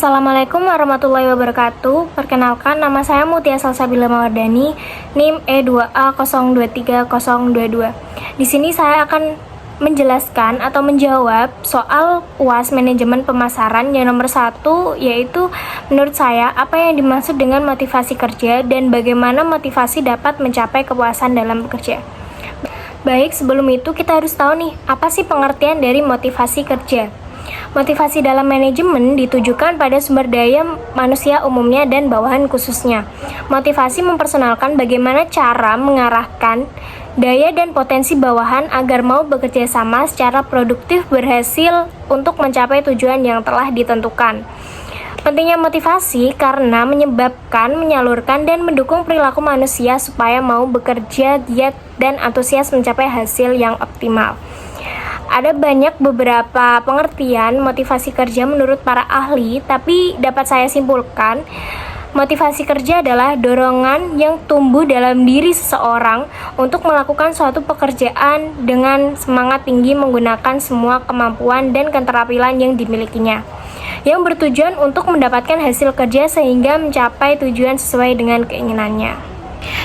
Assalamualaikum warahmatullahi wabarakatuh. Perkenalkan, nama saya Mutia Salsabila Mawardani, NIM E2A023022. Di sini saya akan menjelaskan atau menjawab soal UAS manajemen pemasaran yang nomor 1, yaitu menurut saya apa yang dimaksud dengan motivasi kerja dan bagaimana motivasi dapat mencapai kepuasan dalam bekerja. Baik, sebelum itu kita harus tahu nih, apa sih pengertian dari motivasi kerja? Motivasi dalam manajemen ditujukan pada sumber daya manusia umumnya dan bawahan khususnya. Motivasi memperkenalkan bagaimana cara mengarahkan daya dan potensi bawahan agar mau bekerja sama secara produktif berhasil untuk mencapai tujuan yang telah ditentukan. Pentingnya motivasi karena menyebabkan, menyalurkan, dan mendukung perilaku manusia supaya mau bekerja giat dan antusias mencapai hasil yang optimal. Ada beberapa pengertian motivasi kerja menurut para ahli, tapi dapat saya simpulkan, motivasi kerja adalah dorongan yang tumbuh dalam diri seseorang untuk melakukan suatu pekerjaan dengan semangat tinggi menggunakan semua kemampuan dan keterampilan yang dimilikinya, yang bertujuan untuk mendapatkan hasil kerja sehingga mencapai tujuan sesuai dengan keinginannya.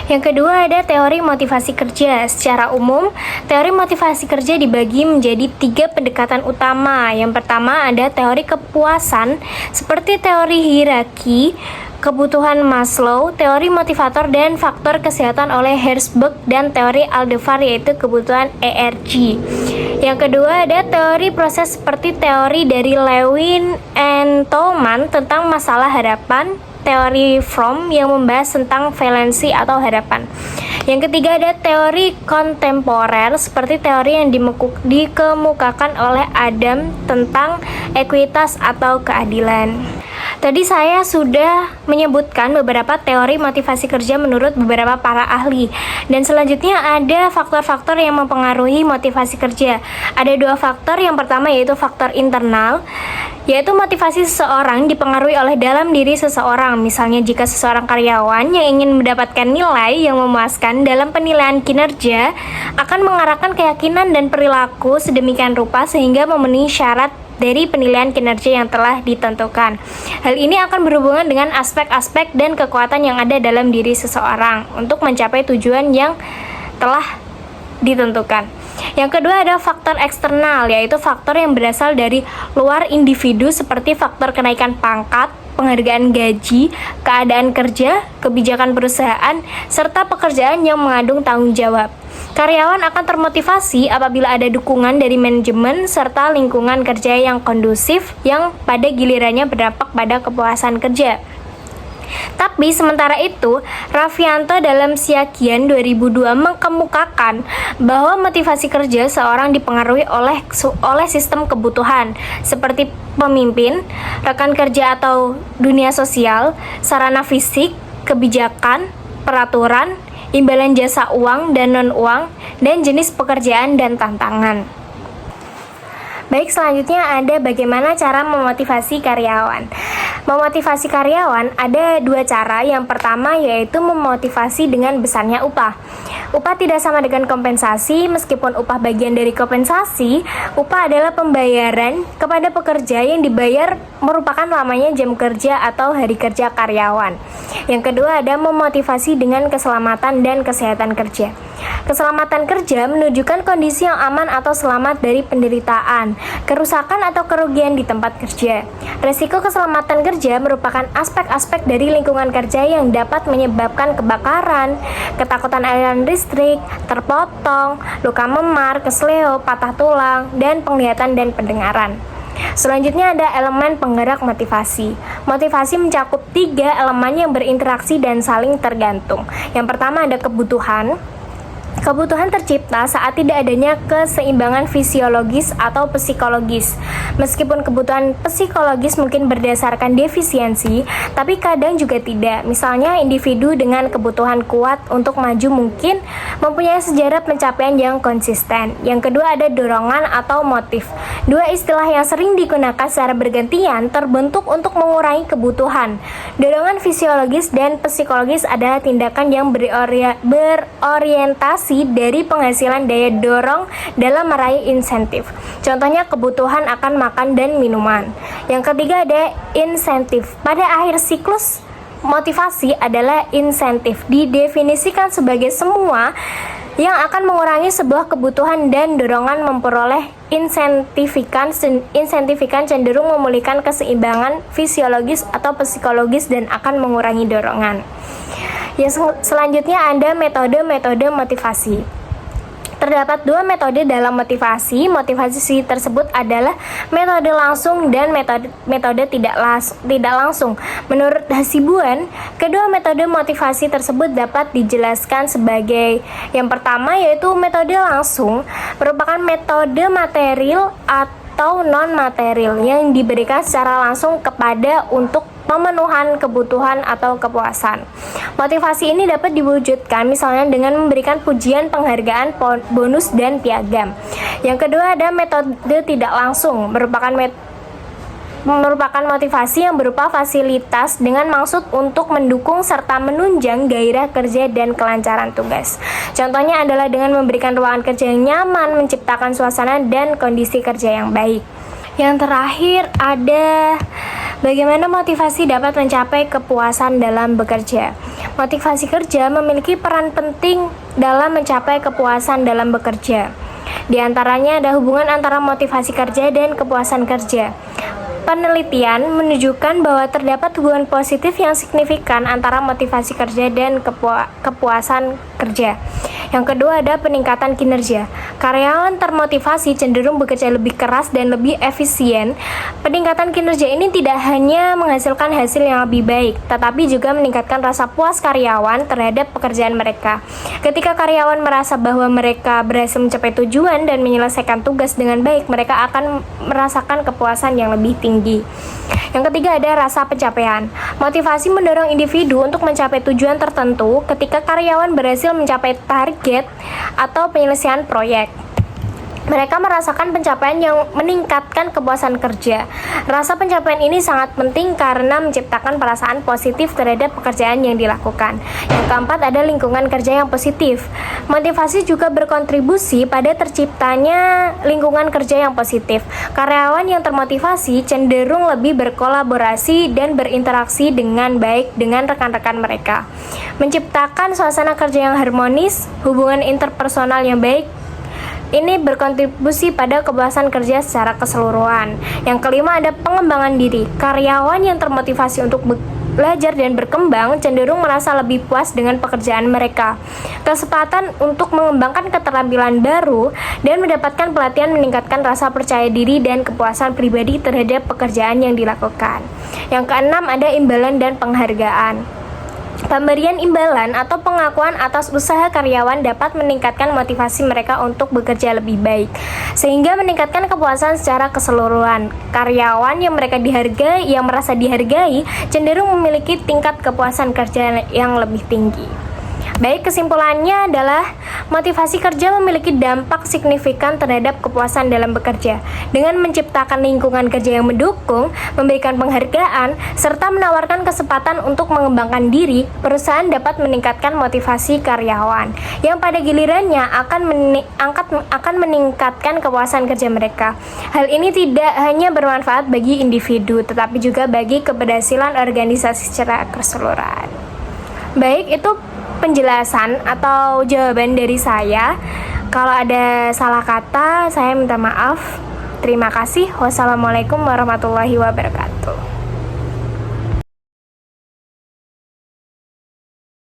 Yang kedua ada teori motivasi kerja. Secara umum, teori motivasi kerja dibagi menjadi 3 pendekatan utama. Yang pertama ada teori kepuasan, seperti teori hierarki kebutuhan Maslow, teori motivator dan faktor kesehatan oleh Herzberg, dan teori Aldebar yaitu kebutuhan ERG. Yang kedua ada teori proses seperti teori dari Lewin and Tolman tentang masalah harapan, teori Fromm yang membahas tentang valensi atau harapan. Yang ketiga ada teori kontemporer seperti teori yang dikemukakan oleh Adam tentang ekuitas atau keadilan. Tadi saya sudah menyebutkan beberapa teori motivasi kerja menurut beberapa para ahli. Dan selanjutnya ada faktor-faktor yang mempengaruhi motivasi kerja. Ada 2 faktor, yang pertama yaitu faktor internal, yaitu motivasi seseorang dipengaruhi oleh dalam diri seseorang. Misalnya jika seseorang karyawan yang ingin mendapatkan nilai yang memuaskan dalam penilaian kinerja akan mengarahkan keyakinan dan perilaku sedemikian rupa sehingga memenuhi syarat dari penilaian kinerja yang telah ditentukan. Hal ini akan berhubungan dengan aspek-aspek dan kekuatan yang ada dalam diri seseorang untuk mencapai tujuan yang telah ditentukan. Yang kedua ada faktor eksternal, yaitu faktor yang berasal dari luar individu seperti faktor kenaikan pangkat, penghargaan gaji, keadaan kerja, kebijakan perusahaan, serta pekerjaan yang mengandung tanggung jawab. Karyawan akan termotivasi apabila ada dukungan dari manajemen serta lingkungan kerja yang kondusif yang pada gilirannya berdampak pada kepuasan kerja. Tapi sementara itu, Raffianto dalam Siagian 2002 mengemukakan bahwa motivasi kerja seorang dipengaruhi oleh sistem kebutuhan seperti pemimpin, rekan kerja atau dunia sosial, sarana fisik, kebijakan, peraturan, imbalan jasa uang dan non-uang, dan jenis pekerjaan dan tantangan. Baik, selanjutnya ada bagaimana cara memotivasi karyawan. Memotivasi karyawan ada 2 cara. Yang pertama yaitu memotivasi dengan besarnya upah. Upah tidak sama dengan kompensasi, meskipun upah bagian dari kompensasi. Upah adalah pembayaran kepada pekerja yang dibayar merupakan lamanya jam kerja atau hari kerja karyawan. Yang kedua ada memotivasi dengan keselamatan dan kesehatan kerja. Keselamatan kerja menunjukkan kondisi yang aman atau selamat dari penderitaan, kerusakan atau kerugian di tempat kerja. Resiko keselamatan kerja merupakan aspek-aspek dari lingkungan kerja yang dapat menyebabkan kebakaran, ketakutan aliran listrik, terpotong, luka memar, kesleo, patah tulang, dan penglihatan dan pendengaran. Selanjutnya ada elemen penggerak motivasi. Motivasi mencakup 3 elemen yang berinteraksi dan saling tergantung. Yang pertama ada kebutuhan. Kebutuhan tercipta saat tidak adanya keseimbangan fisiologis atau psikologis. Meskipun kebutuhan psikologis mungkin berdasarkan defisiensi, tapi kadang juga tidak. Misalnya individu dengan kebutuhan kuat untuk maju mungkin mempunyai sejarah pencapaian yang konsisten. Yang kedua ada dorongan atau motif. 2 istilah yang sering digunakan secara bergantian terbentuk untuk mengurangi kebutuhan. Dorongan fisiologis dan psikologis adalah tindakan yang berorientasi motivasi dari penghasilan daya dorong dalam meraih insentif. Contohnya kebutuhan akan makan dan minuman. Yang ketiga ada insentif. Pada akhir siklus motivasi adalah insentif. Didefinisikan sebagai semua yang akan mengurangi sebuah kebutuhan dan dorongan memperoleh insentifikan cenderung memulihkan keseimbangan fisiologis atau psikologis dan akan mengurangi dorongan. Yang selanjutnya ada metode-metode motivasi. Terdapat dua metode dalam motivasi. Motivasi tersebut adalah metode langsung dan metode tidak langsung. Menurut Hasibuan, kedua metode motivasi tersebut dapat dijelaskan sebagai yang pertama yaitu metode langsung, merupakan metode material atau non-material yang diberikan secara langsung kepada untuk pemenuhan kebutuhan atau kepuasan. Motivasi ini dapat diwujudkan misalnya dengan memberikan pujian, penghargaan, bonus, dan piagam. Yang kedua ada metode tidak langsung, merupakan motivasi yang berupa fasilitas dengan maksud untuk mendukung serta menunjang gairah kerja dan kelancaran tugas. Contohnya adalah dengan memberikan ruangan kerja yang nyaman, menciptakan suasana dan kondisi kerja yang baik. Yang terakhir ada bagaimana motivasi dapat mencapai kepuasan dalam bekerja. Motivasi kerja memiliki peran penting dalam mencapai kepuasan dalam bekerja. Di antaranya ada hubungan antara motivasi kerja dan kepuasan kerja. Penelitian menunjukkan bahwa terdapat hubungan positif yang signifikan antara motivasi kerja dan kepuasan kerja. Yang kedua ada peningkatan kinerja. Karyawan termotivasi cenderung bekerja lebih keras dan lebih efisien. Peningkatan kinerja ini tidak hanya menghasilkan hasil yang lebih baik, tetapi juga meningkatkan rasa puas karyawan terhadap pekerjaan mereka. Ketika karyawan merasa bahwa mereka berhasil mencapai tujuan dan menyelesaikan tugas dengan baik, mereka akan merasakan kepuasan yang lebih tinggi. Yang ketiga ada rasa pencapaian. Motivasi mendorong individu untuk mencapai tujuan tertentu ketika karyawan berhasil mencapai target atau penyelesaian proyek. Mereka merasakan pencapaian yang meningkatkan kepuasan kerja. Rasa pencapaian ini sangat penting karena menciptakan perasaan positif terhadap pekerjaan yang dilakukan. Yang keempat ada lingkungan kerja yang positif. Motivasi juga berkontribusi pada terciptanya lingkungan kerja yang positif. Karyawan yang termotivasi cenderung lebih berkolaborasi dan berinteraksi dengan baik dengan rekan-rekan mereka. Menciptakan suasana kerja yang harmonis, hubungan interpersonal yang baik, ini berkontribusi pada kepuasan kerja secara keseluruhan. Yang kelima ada pengembangan diri. Karyawan yang termotivasi untuk belajar dan berkembang cenderung merasa lebih puas dengan pekerjaan mereka. Kesempatan untuk mengembangkan keterampilan baru dan mendapatkan pelatihan meningkatkan rasa percaya diri dan kepuasan pribadi terhadap pekerjaan yang dilakukan. Yang keenam ada imbalan dan penghargaan. Pemberian imbalan atau pengakuan atas usaha karyawan dapat meningkatkan motivasi mereka untuk bekerja lebih baik, sehingga meningkatkan kepuasan secara keseluruhan. Karyawan yang merasa dihargai, cenderung memiliki tingkat kepuasan kerja yang lebih tinggi. Baik, kesimpulannya adalah motivasi kerja memiliki dampak signifikan terhadap kepuasan dalam bekerja. Dengan menciptakan lingkungan kerja yang mendukung, memberikan penghargaan, serta menawarkan kesempatan untuk mengembangkan diri, perusahaan dapat meningkatkan motivasi karyawan, yang pada gilirannya akan meningkatkan kepuasan kerja mereka. Hal ini tidak hanya bermanfaat bagi individu, tetapi juga bagi keberhasilan organisasi secara keseluruhan. Baik, itu penjelasan atau jawaban dari saya. Kalau ada salah kata, saya minta maaf. Terima kasih. Wassalamualaikum warahmatullahi wabarakatuh.